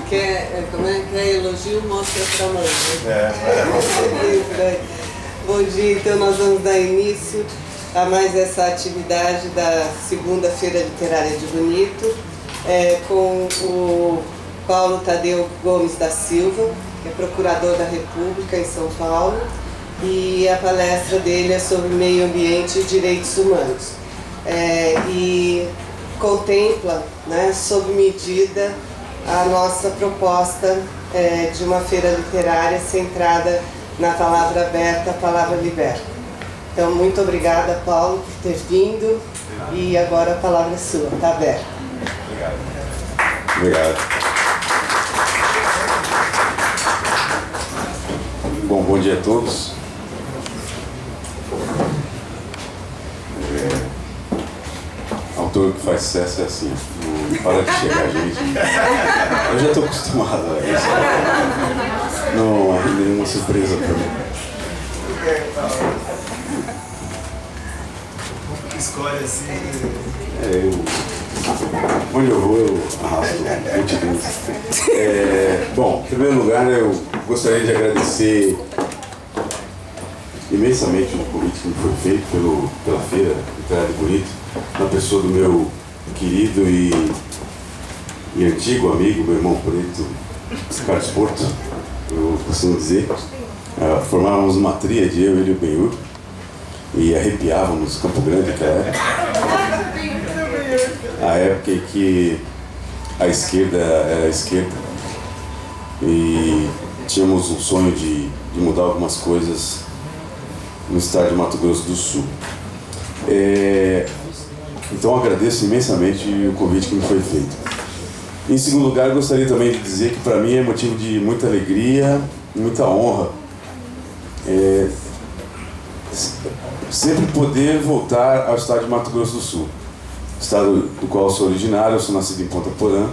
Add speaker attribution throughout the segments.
Speaker 1: Quer elogio, mostra pra mãe. Bom dia, então nós vamos dar início a mais essa atividade da segunda Feira Literária de Bonito, com o Paulo Tadeu Gomes da Silva, que é procurador da República em São Paulo, e a palestra dele é sobre meio ambiente e direitos humanos. E contempla, né, sob medida, a nossa proposta de uma feira literária centrada na palavra aberta, a palavra liberta. Então, muito obrigada, Paulo, por ter vindo, e agora a palavra é sua, está aberta.
Speaker 2: Obrigado. Obrigado. Bom dia a todos. Autor que faz sucesso é assim, não para de chegar gente. Eu já estou acostumado a isso. Não é nenhuma surpresa para mim.
Speaker 3: Escolhe assim.
Speaker 2: Onde eu vou, eu arrasto multidões. Bom, em primeiro lugar, eu gostaria de agradecer imensamente o convite que me foi feito pela Feira Literária de Bonito, na pessoa do meu querido e antigo amigo, meu irmão preto, Carlos Porto, eu costumo dizer. Formávamos uma tríade, eu, ele e o Benhur, e arrepiávamos Campo Grande naquela época. A época em que a esquerda era a esquerda e tínhamos um sonho de mudar algumas coisas no estado de Mato Grosso do Sul. Então agradeço imensamente o convite que me foi feito. Em segundo lugar, gostaria também de dizer que para mim é motivo de muita alegria e muita honra sempre poder voltar ao estado de Mato Grosso do Sul, estado do qual eu sou originário. Eu sou nascido em Ponta Porã,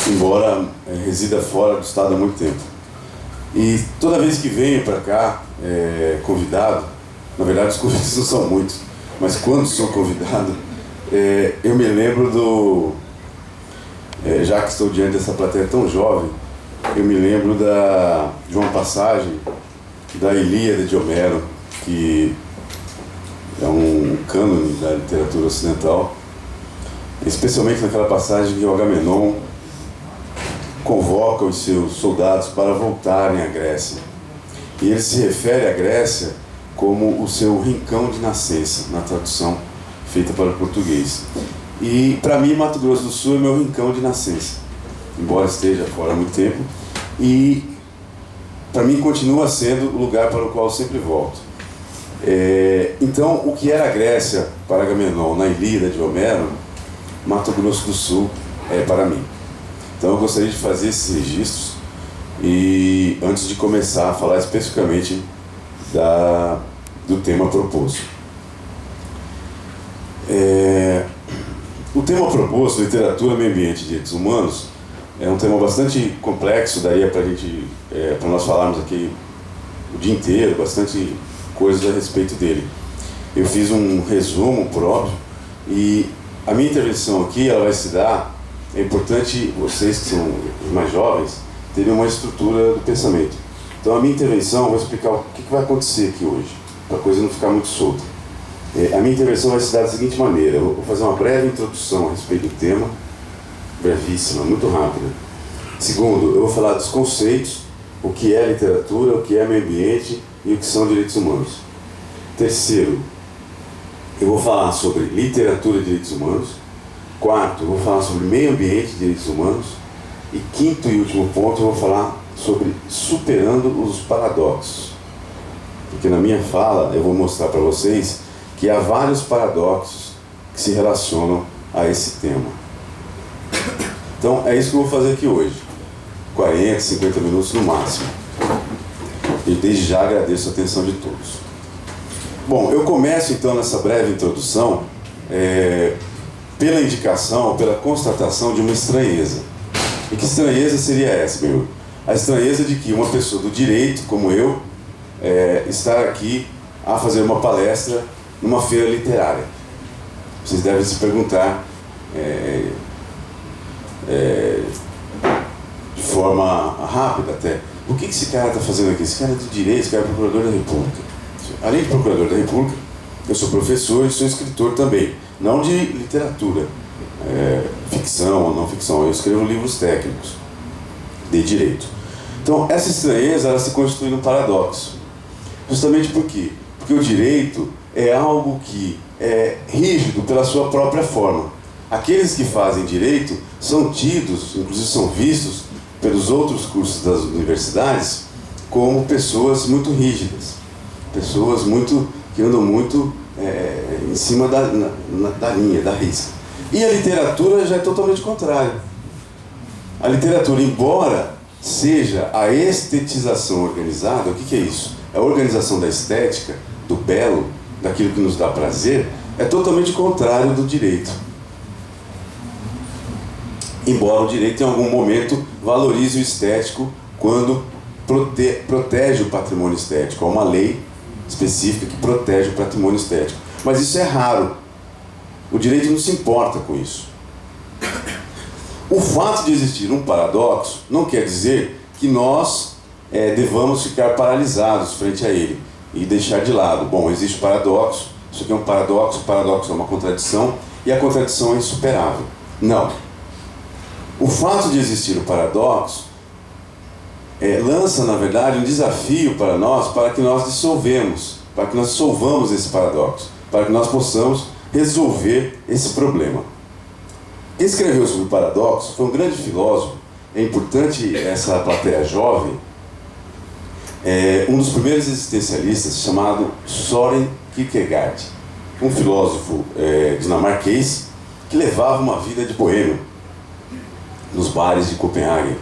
Speaker 2: embora resida fora do estado há muito tempo. E toda vez que venho para cá, convidado, na verdade os convites não são muitos, mas quando sou convidado, eu me lembro já que estou diante dessa plateia tão jovem, eu me lembro de uma passagem da Ilíada de Homero, que é um cânone da literatura ocidental, especialmente naquela passagem que o Agamenon convoca os seus soldados para voltarem à Grécia. E ele se refere à Grécia como o seu rincão de nascença, na tradução feita para o português. E para mim, Mato Grosso do Sul é meu rincão de nascença, embora esteja fora há muito tempo, e para mim continua sendo o lugar para o qual eu sempre volto. Então, o que era a Grécia para Agamenon na Ilíada de Homero, Mato Grosso do Sul é para mim. Então eu gostaria de fazer esses registros e antes de começar a falar especificamente do tema proposto. O tema proposto, literatura, meio ambiente e direitos humanos, é um tema bastante complexo, daria para nós falarmos aqui o dia inteiro, bastante coisas a respeito dele. Eu fiz um resumo, por óbvio, e a minha intervenção aqui, ela vai se dar. É importante vocês que são os mais jovens terem uma estrutura do pensamento. Então a minha intervenção, eu vou explicar o que vai acontecer aqui hoje, para a coisa não ficar muito solta. A minha intervenção vai se dar da seguinte maneira: eu vou fazer uma breve introdução a respeito do tema, brevíssima, muito rápida. Segundo, eu vou falar dos conceitos, o que é literatura, o que é meio ambiente e o que são direitos humanos. Terceiro, eu vou falar sobre literatura e direitos humanos. Quarto, eu vou falar sobre meio ambiente e direitos humanos. E quinto e último ponto, eu vou falar sobre superando os paradoxos. Porque na minha fala eu vou mostrar para vocês que há vários paradoxos que se relacionam a esse tema. Então é isso que eu vou fazer aqui hoje. 40, 50 minutos no máximo. E desde já agradeço a atenção de todos. Bom, eu começo então nessa breve introdução pela indicação, pela constatação de uma estranheza. E que estranheza seria essa, meu? A estranheza de que uma pessoa do direito, como eu, estar aqui a fazer uma palestra numa feira literária. Vocês devem se perguntar rápida até. O que esse cara está fazendo aqui? Esse cara é do direito, esse cara é procurador da República. Além de procurador da República, eu sou professor e sou escritor também. Não de literatura, ficção ou não ficção. Eu escrevo livros técnicos de direito. Então, essa estranheza, ela se constitui num paradoxo. Justamente por quê? Porque o direito é algo que é rígido pela sua própria forma. Aqueles que fazem direito são tidos, inclusive são vistos pelos outros cursos das universidades, como pessoas muito rígidas, pessoas que andam muito em cima da linha, da risca. E a literatura já é totalmente contrário. A literatura, embora seja a estetização organizada, o que é isso? É a organização da estética, do belo, daquilo que nos dá prazer, é totalmente contrário do direito. Embora o direito em algum momento valorize o estético quando protege o patrimônio estético. Há uma lei específica que protege o patrimônio estético. Mas isso é raro. O direito não se importa com isso. O fato de existir um paradoxo não quer dizer que nós devamos ficar paralisados frente a ele e deixar de lado. Bom, existe o paradoxo, isso aqui é um paradoxo, o paradoxo é uma contradição e a contradição é insuperável. Não. O fato de existir o paradoxo lança, na verdade, um desafio para nós, para que nós dissolvamos esse paradoxo, para que nós possamos resolver esse problema. Quem escreveu sobre o paradoxo foi um grande filósofo, é importante essa plateia jovem, um dos primeiros existencialistas, chamado Søren Kierkegaard, um filósofo dinamarquês que levava uma vida de boêmio nos bares de Copenhague,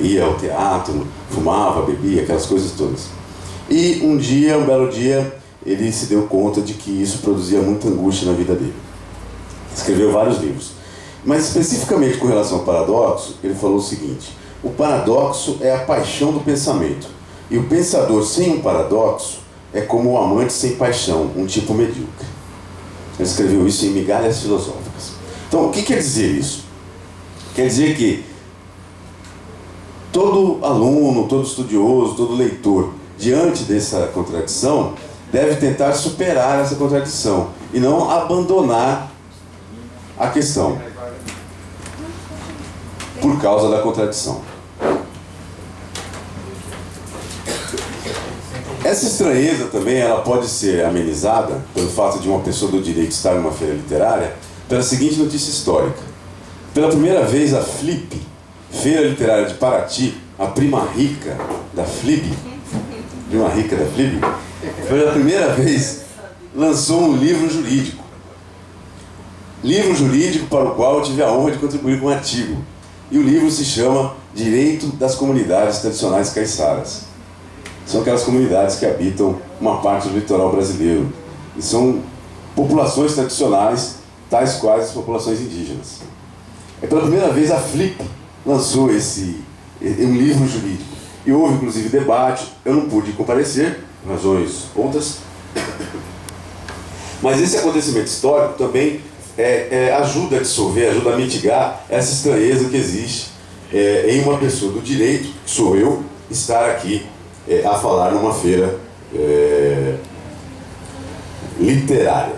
Speaker 2: ia ao teatro, fumava, bebia, aquelas coisas todas. E um belo dia, ele se deu conta de que isso produzia muita angústia na vida dele. Escreveu vários livros. Mas especificamente com relação ao paradoxo, ele falou o seguinte: o paradoxo é a paixão do pensamento. E o pensador sem um paradoxo é como o amante sem paixão, um tipo medíocre. Ele escreveu isso em Migalhas Filosóficas. Então, o que quer dizer isso? Quer dizer que todo aluno, todo estudioso, todo leitor, diante dessa contradição, deve tentar superar essa contradição e não abandonar a questão por causa da contradição. Essa estranheza também ela pode ser amenizada pelo fato de uma pessoa do direito estar numa feira literária pela seguinte notícia histórica. Pela primeira vez, a FLIP, Feira Literária de Paraty, a prima rica da FLIB, pela primeira vez, lançou um livro jurídico. Livro jurídico para o qual eu tive a honra de contribuir com um artigo. E o livro se chama Direito das Comunidades Tradicionais Caiçaras. São aquelas comunidades que habitam uma parte do litoral brasileiro. E são populações tradicionais, tais quais as populações indígenas. Pela primeira vez a FLIP lançou um livro jurídico. E houve inclusive debate, eu não pude comparecer, razões outras. Mas esse acontecimento histórico também ajuda a dissolver, ajuda a mitigar essa estranheza que existe em uma pessoa do direito, que sou eu, estar aqui a falar numa feira literária.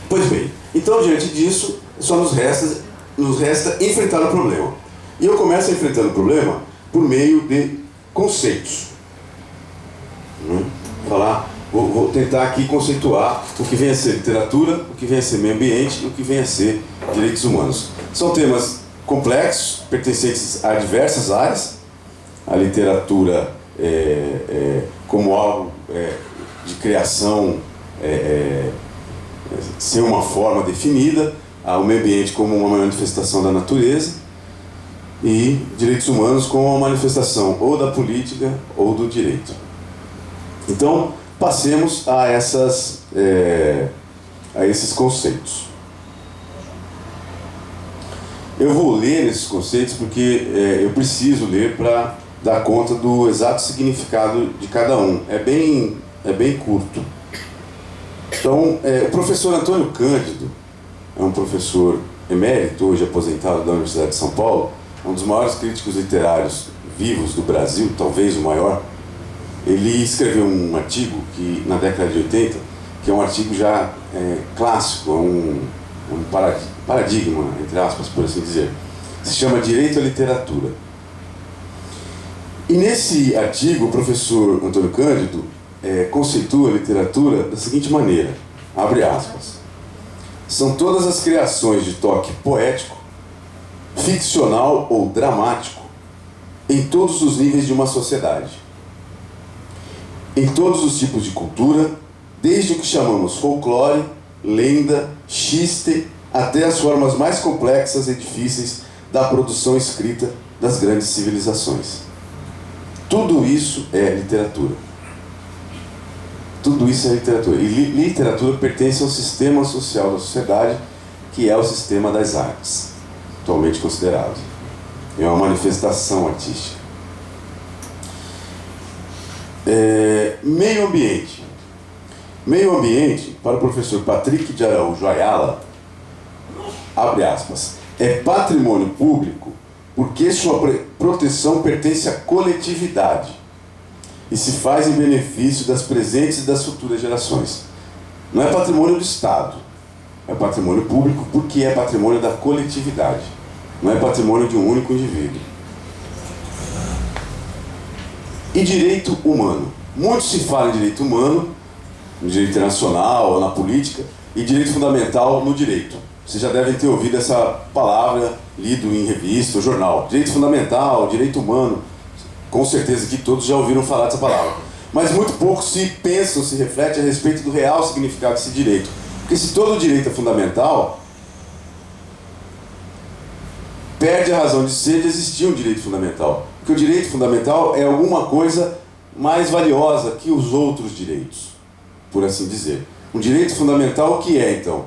Speaker 2: Pois bem, então diante disso, só nos resta enfrentar o problema. E eu começo enfrentando o problema por meio de conceitos. Vou tentar aqui conceituar o que vem a ser literatura, o que vem a ser meio ambiente e o que vem a ser direitos humanos. São temas complexos, pertencentes a diversas áreas. A literatura como algo de criação ser uma forma definida, o meio ambiente como uma manifestação da natureza e direitos humanos como uma manifestação ou da política ou do direito. Então, passemos a esses conceitos. Eu vou ler esses conceitos porque eu preciso ler para dar conta do exato significado de cada um. É bem curto. Então, o professor Antônio Cândido, é um professor emérito, hoje aposentado da Universidade de São Paulo, um dos maiores críticos literários vivos do Brasil, talvez o maior, ele escreveu um artigo que, na década de 80, que é um artigo já clássico, um paradigma, entre aspas, por assim dizer. Se chama Direito à Literatura. E nesse artigo, o professor Antônio Cândido conceitua a literatura da seguinte maneira, abre aspas: são todas as criações de toque poético, ficcional ou dramático, em todos os níveis de uma sociedade, em todos os tipos de cultura, desde o que chamamos folclore, lenda, xiste, até as formas mais complexas e difíceis da produção escrita das grandes civilizações. Tudo isso é literatura. Tudo isso é literatura. E literatura pertence ao sistema social da sociedade, que é o sistema das artes, atualmente considerado. É uma manifestação artística. Meio ambiente. Meio ambiente, para o professor Patrick de Araújo Ayala, abre aspas, é patrimônio público porque sua proteção pertence à coletividade e se faz em benefício das presentes e das futuras gerações. Não é patrimônio do Estado, é patrimônio público porque é patrimônio da coletividade, não é patrimônio de um único indivíduo. E direito humano. Muito se fala em direito humano, no direito internacional, na política, e direito fundamental no direito. Vocês já devem ter ouvido essa palavra, lido em revista ou jornal. Direito fundamental, direito humano, com certeza que todos já ouviram falar dessa palavra. Mas muito pouco se pensa ou se reflete a respeito do real significado desse direito. Porque se todo direito é fundamental, perde a razão de ser de existir um direito fundamental. Porque o direito fundamental é alguma coisa mais valiosa que os outros direitos, por assim dizer. Um direito fundamental, o que é, então?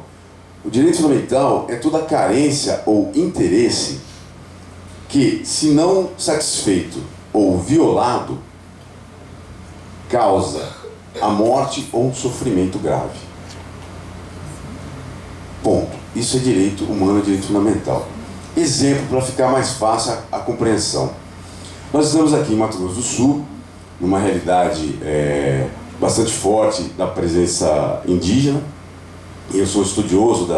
Speaker 2: O direito fundamental é toda carência ou interesse que, se não satisfeito ou violado, causa a morte ou um sofrimento grave. Ponto. Isso é direito humano, é direito fundamental. Exemplo para ficar mais fácil a compreensão. Nós estamos aqui em Mato Grosso do Sul, numa realidade bastante forte da presença indígena, e eu sou estudioso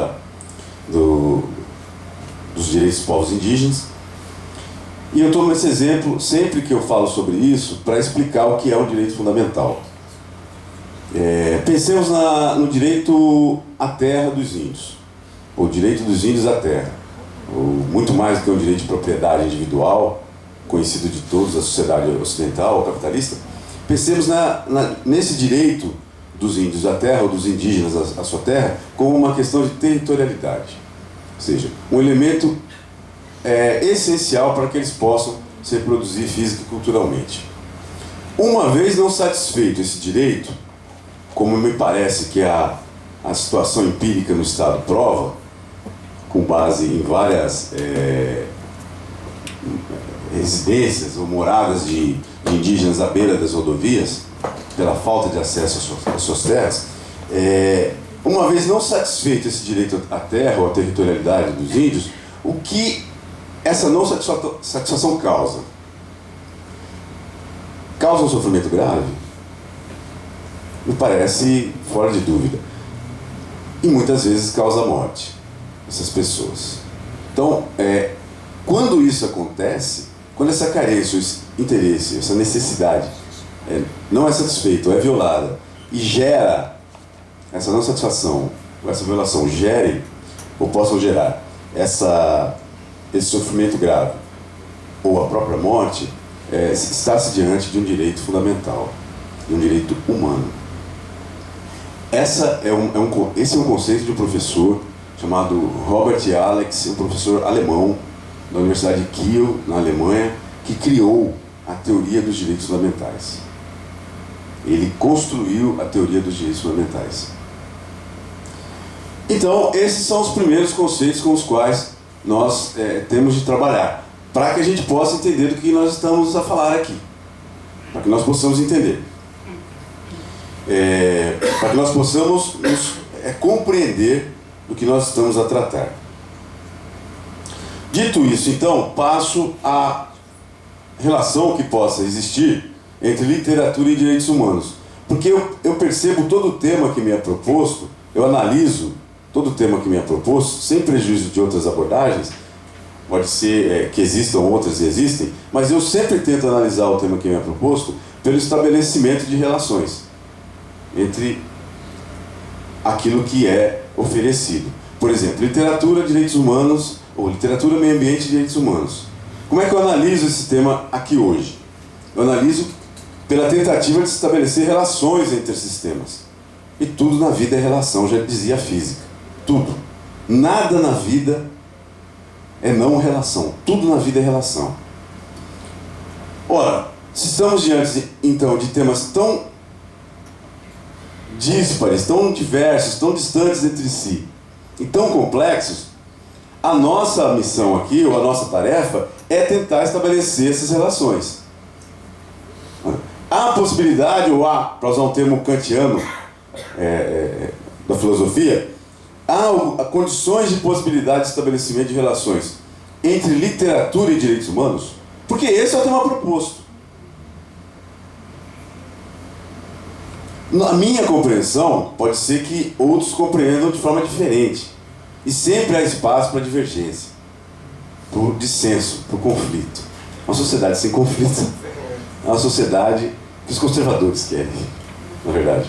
Speaker 2: dos direitos dos povos indígenas, e eu tomo esse exemplo sempre que eu falo sobre isso para explicar o que é um direito fundamental. Pensemos no direito à terra dos índios, o direito dos índios à terra, muito mais do que um direito de propriedade individual, conhecido de todos da sociedade ocidental ou capitalista. Pensemos nesse direito dos índios à terra, ou dos indígenas à sua terra, como uma questão de territorialidade. Ou seja, um elemento essencial para que eles possam se reproduzir física e culturalmente. Uma vez não satisfeito esse direito, como me parece que a situação empírica no Estado prova, com base em várias residências ou moradas de indígenas à beira das rodovias, pela falta de acesso às suas terras, uma vez não satisfeito esse direito à terra ou à territorialidade dos índios, o que essa não satisfação causa? Causa um sofrimento grave? Me parece fora de dúvida. E muitas vezes causa a morte dessas pessoas. Então, quando isso acontece, quando essa carência, esse interesse, essa necessidade não é satisfeita ou é violada e gera essa não satisfação, ou essa violação gere ou possam gerar esse sofrimento grave ou a própria morte, está-se diante de um direito fundamental, de um direito humano. Esse é um conceito de um professor chamado Robert Alex, um professor alemão da Universidade de Kiel, na Alemanha, que criou a teoria dos direitos fundamentais. Ele construiu a teoria dos direitos fundamentais. Então, esses são os primeiros conceitos com os quais nós temos de trabalhar, para que a gente possa entender do que nós estamos a falar aqui, para que nós possamos entender, para que nós possamos compreender do que nós estamos a tratar. Dito isso, então, passo à relação que possa existir entre literatura e direitos humanos. Porque eu percebo todo o tema que me é proposto, eu analiso todo o tema que me é proposto, sem prejuízo de outras abordagens, pode ser que existam outras e existem, mas eu sempre tento analisar o tema que me é proposto pelo estabelecimento de relações entre aquilo que é oferecido. Por exemplo, literatura, direitos humanos, ou literatura, meio ambiente e direitos humanos. Como é que eu analiso esse tema aqui hoje? Eu analiso pela tentativa de estabelecer relações entre esses temas. E tudo na vida é relação, já dizia a física. Tudo. Nada na vida é não relação. Tudo na vida é relação. Ora, se estamos diante, então, de temas tão díspares, tão diversos, tão distantes entre si, e tão complexos, a nossa missão aqui, ou a nossa tarefa, é tentar estabelecer essas relações. Há a possibilidade, ou há, para usar um termo kantiano da filosofia, há condições de possibilidade de estabelecimento de relações entre literatura e direitos humanos? Porque esse é o tema proposto. Na minha compreensão, pode ser que outros compreendam de forma diferente. E sempre há espaço para divergência, para o dissenso, para o conflito. Uma sociedade sem conflito é uma sociedade que os conservadores querem, na verdade.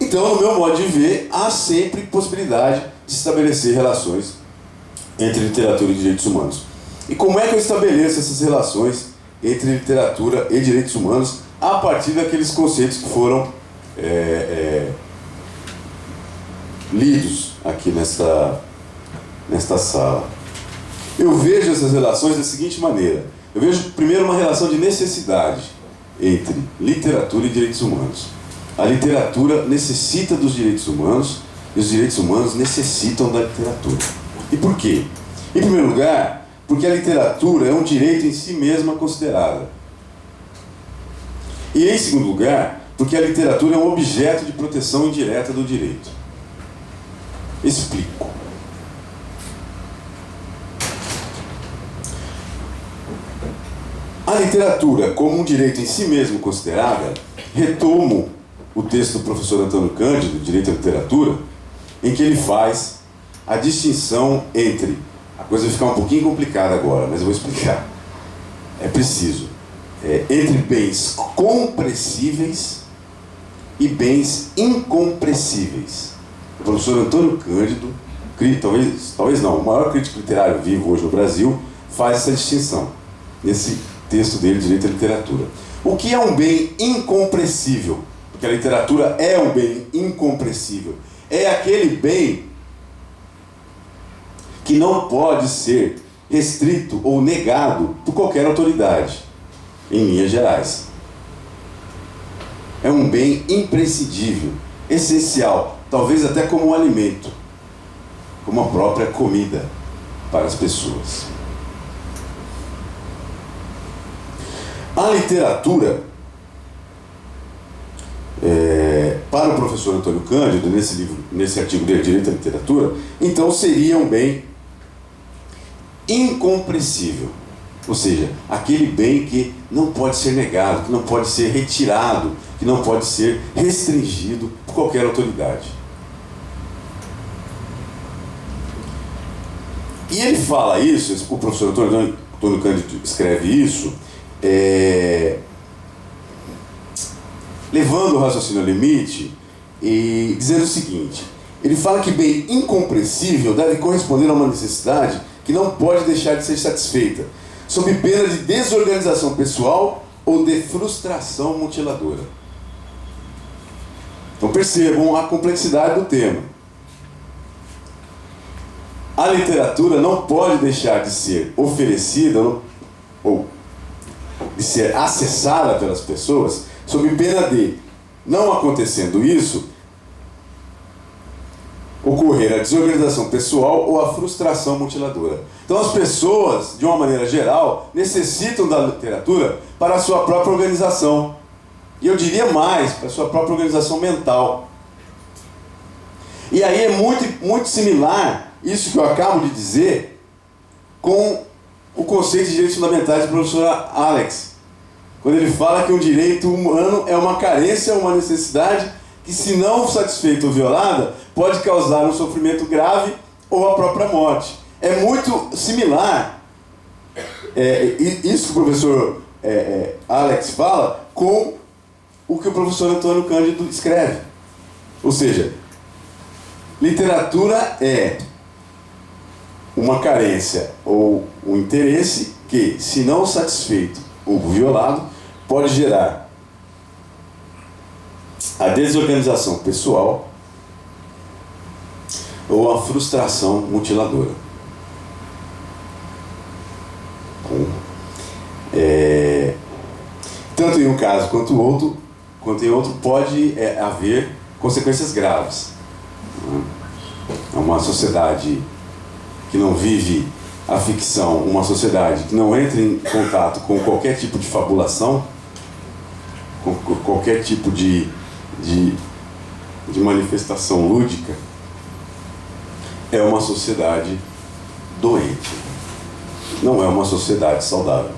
Speaker 2: Então, no meu modo de ver, há sempre possibilidade de estabelecer relações entre literatura e direitos humanos. E como é que eu estabeleço essas relações entre literatura e direitos humanos a partir daqueles conceitos que foram lidos aqui nesta sala? Eu vejo essas relações da seguinte maneira. Eu vejo primeiro uma relação de necessidade entre literatura e direitos humanos. A literatura necessita dos direitos humanos e os direitos humanos necessitam da literatura. E por quê? Em primeiro lugar, porque a literatura é um direito em si mesma considerada. E em segundo lugar, porque a literatura é um objeto de proteção indireta do direito. Explico. A literatura, como um direito em si mesmo considerada, retomo o texto do professor Antônio Cândido, Direito à Literatura, em que ele faz a distinção entre... A coisa vai ficar um pouquinho complicada agora, mas eu vou explicar. É preciso. Entre bens compressíveis e bens incompressíveis. O professor Antônio Cândido, talvez não, o maior crítico literário vivo hoje no Brasil, faz essa distinção nesse texto dele, Direito à Literatura. O que é um bem incompressível? Porque a literatura é um bem incompressível. É aquele bem que não pode ser restrito ou negado por qualquer autoridade, em linhas gerais. É um bem imprescindível, essencial, talvez até como um alimento, como a própria comida para as pessoas. A literatura, para o professor Antônio Cândido, nesse artigo dele, Direito à Literatura, então seria um bem incompressível. Ou seja, aquele bem que não pode ser negado, que não pode ser retirado, que não pode ser restringido por qualquer autoridade. E ele fala isso, o professor Antônio Cândido escreve isso, levando o raciocínio ao limite e dizendo o seguinte: ele fala que bem incompressível deve corresponder a uma necessidade que não pode deixar de ser satisfeita, sob pena de desorganização pessoal ou de frustração mutiladora. Então percebam a complexidade do tema. A literatura não pode deixar de ser oferecida ou de ser acessada pelas pessoas, sob pena de, não acontecendo isso, ocorrer a desorganização pessoal ou a frustração mutiladora. Então as pessoas, de uma maneira geral, necessitam da literatura para a sua própria organização. E eu diria mais, para a sua própria organização mental. E aí é muito, muito similar isso que eu acabo de dizer com o conceito de direitos fundamentais do professor Alex, quando ele fala que um direito humano é uma carência, uma necessidade que, se não satisfeita ou violada, pode causar um sofrimento grave ou a própria morte. É muito similar isso que o professor Alex fala com o que o professor Antônio Cândido escreve. Ou seja, literatura é uma carência ou um interesse que, se não satisfeito ou violado, pode gerar a desorganização pessoal ou a frustração mutiladora. Tanto em um caso quanto em outro pode haver consequências graves. É uma sociedade que não vive a ficção, uma sociedade que não entra em contato com qualquer tipo de fabulação, com qualquer tipo de manifestação lúdica, é uma sociedade doente. Não é uma sociedade saudável.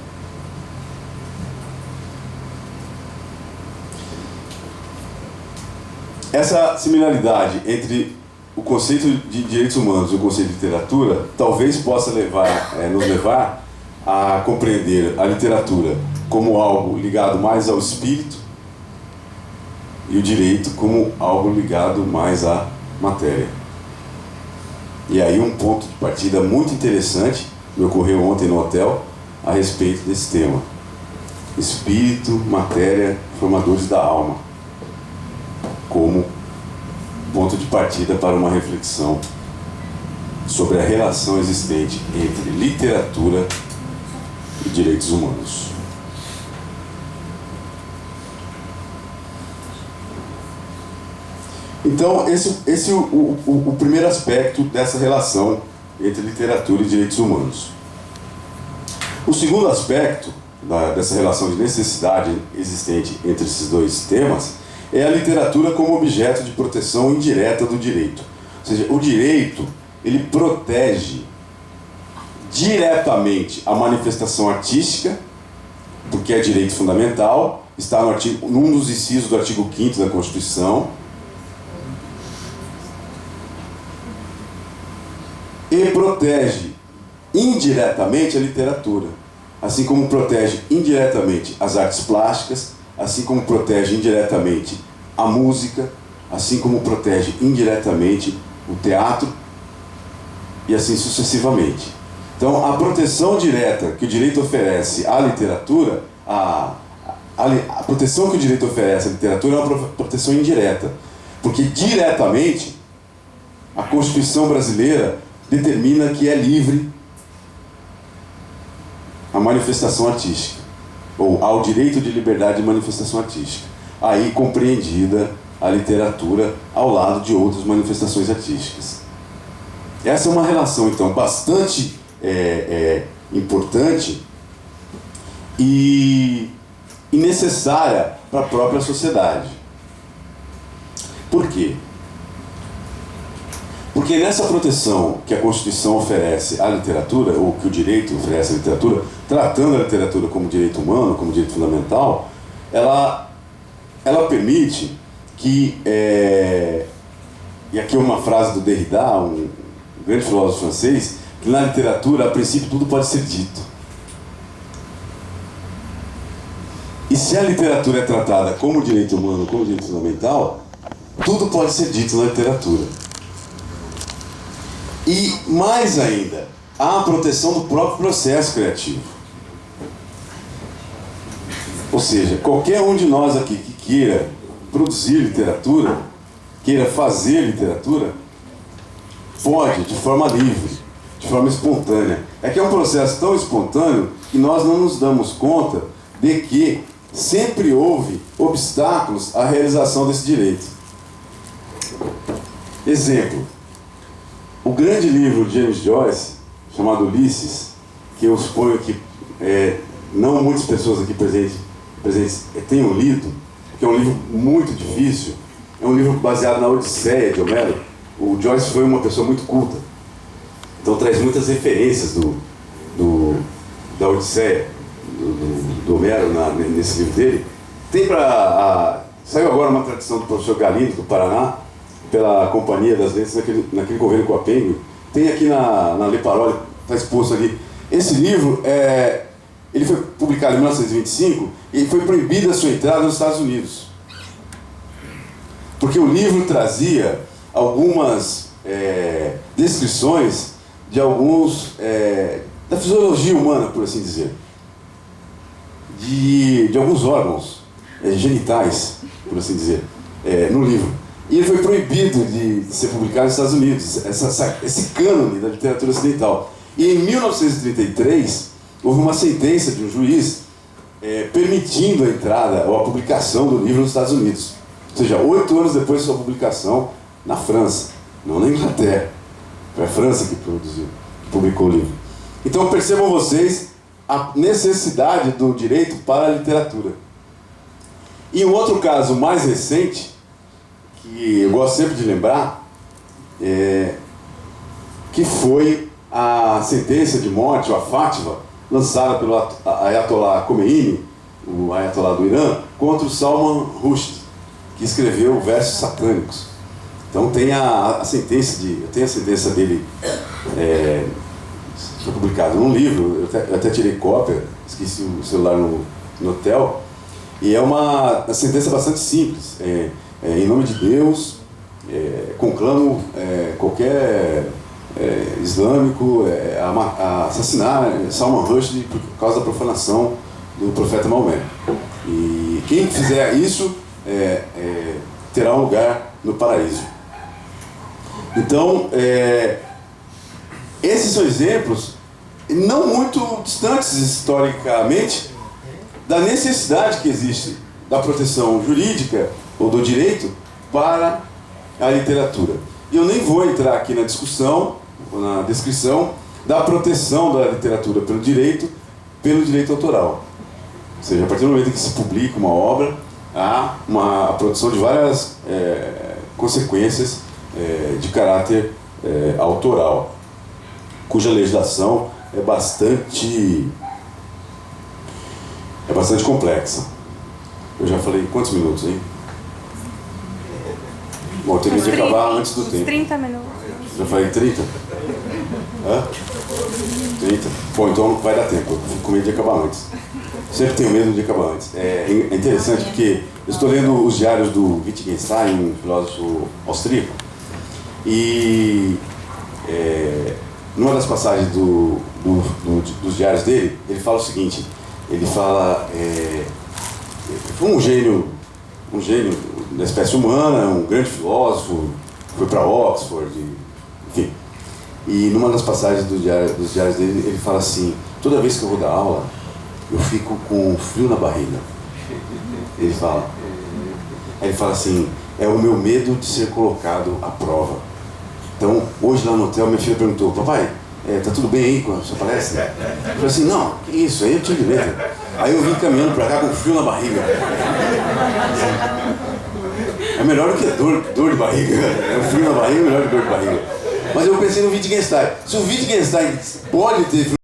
Speaker 2: Essa similaridade entre o conceito de direitos humanos e o conceito de literatura talvez possa nos levar a compreender a literatura como algo ligado mais ao espírito e o direito como algo ligado mais à matéria. E aí um ponto de partida muito interessante me ocorreu ontem no hotel a respeito desse tema. Espírito, matéria, formadores da alma, como ponto de partida para uma reflexão sobre a relação existente entre literatura e direitos humanos. Então, esse é o primeiro aspecto dessa relação entre literatura e direitos humanos. O segundo aspecto dessa relação de necessidade existente entre esses dois temas é a literatura como objeto de proteção indireta do direito. Ou seja, o direito, ele protege diretamente a manifestação artística, porque é direito fundamental, está num dos incisos do artigo 5º da Constituição, e protege indiretamente a literatura, assim como protege indiretamente as artes plásticas, assim como protege indiretamente a música, assim como protege indiretamente o teatro, e assim sucessivamente. Então, a proteção direta que o direito oferece à literatura, a proteção que o direito oferece à literatura é uma proteção indireta, porque diretamente a Constituição brasileira determina que é livre a manifestação artística, ou ao direito de liberdade de manifestação artística, aí compreendida a literatura ao lado de outras manifestações artísticas. Essa é uma relação, então, bastante importante e necessária para a própria sociedade. Por quê? Porque nessa proteção que a Constituição oferece à literatura, ou que o direito oferece à literatura, tratando a literatura como direito humano, como direito fundamental, ela permite que, e aqui é uma frase do Derrida, um grande filósofo francês, que na literatura, a princípio, tudo pode ser dito. E se a literatura é tratada como direito humano, como direito fundamental, tudo pode ser dito na literatura. E, mais ainda, há a proteção do próprio processo criativo. Ou seja, qualquer um de nós aqui que queira produzir literatura, queira fazer literatura, pode, de forma livre, de forma espontânea. É que é um processo tão espontâneo que nós não nos damos conta de que sempre houve obstáculos à realização desse direito. Exemplo. O grande livro de James Joyce, chamado Ulisses, que eu suponho que não muitas pessoas aqui presentes tenham lido, que é um livro muito difícil, é um livro baseado na Odisseia de Homero. O Joyce foi uma pessoa muito culta, então traz muitas referências da Odisseia, do Homero, nesse livro dele, tem saiu agora uma tradução do professor Galindo, do Paraná, pela Companhia das Letras, naquele convênio com a Penguin. Tem aqui na Le Parole, está exposto ali. Esse livro, ele foi publicado em 1925 e foi proibida a sua entrada nos Estados Unidos. Porque o livro trazia algumas descrições de alguns, da fisiologia humana, por assim dizer, de alguns órgãos genitais, por assim dizer, no livro. E ele foi proibido de ser publicado nos Estados Unidos, esse cânone da literatura ocidental. E em 1933, houve uma sentença de um juiz permitindo a entrada ou a publicação do livro nos Estados Unidos. Ou seja, 8 anos depois de sua publicação na França, não na Inglaterra. Foi a França que publicou o livro. Então percebam vocês a necessidade do direito para a literatura. E um outro caso mais recente, que eu gosto sempre de lembrar, que foi a sentença de morte, ou a fátiva, lançada pelo Ayatollah Khomeini, o Ayatollah do Irã, contra o Salman Rushdie, que escreveu versos satânicos. Então tem a sentença eu tenho a sentença dele, foi publicado num livro, eu até tirei cópia, esqueci o celular no hotel, e é uma sentença bastante simples. Em nome de Deus, conclamo qualquer islâmico a assassinar Salman Rushdie por causa da profanação do profeta Maomé. E quem fizer isso terá um lugar no paraíso. Então, esses são exemplos não muito distantes historicamente da necessidade que existe da proteção jurídica ou do direito para a literatura. E eu nem vou entrar aqui na discussão, na descrição da proteção da literatura pelo direito autoral. Ou seja, a partir do momento em que se publica uma obra, há a produção de várias consequências de caráter autoral, cuja legislação é bastante complexa. Eu já falei quantos minutos, hein? Bom, eu teria de acabar antes do tempo.
Speaker 3: 30 minutos.
Speaker 2: Já falei 30? Hã? 30? Bom, então vai dar tempo. Eu fico com medo de acabar antes. Sempre tenho medo de acabar antes. É interessante porque eu estou lendo os diários do Wittgenstein, um filósofo austríaco, e numa das passagens dos diários dele, ele fala o seguinte: ele fala, foi um gênio da espécie humana, um grande filósofo, foi para Oxford, enfim. E numa das passagens dos diários dele, ele fala assim: toda vez que eu vou dar aula, eu fico com frio na barriga. Ele fala assim: é o meu medo de ser colocado à prova. Então, hoje lá no hotel, minha filha perguntou: papai, tá tudo bem aí com a sua palestra? Eu falei assim: não, que isso, aí eu tive medo. Aí eu vim caminhando pra cá com frio na barriga. É melhor do que dor de barriga. Frio na barriga é melhor do que dor de barriga. Mas eu pensei no Wittgenstein. Se o Wittgenstein pode ter frio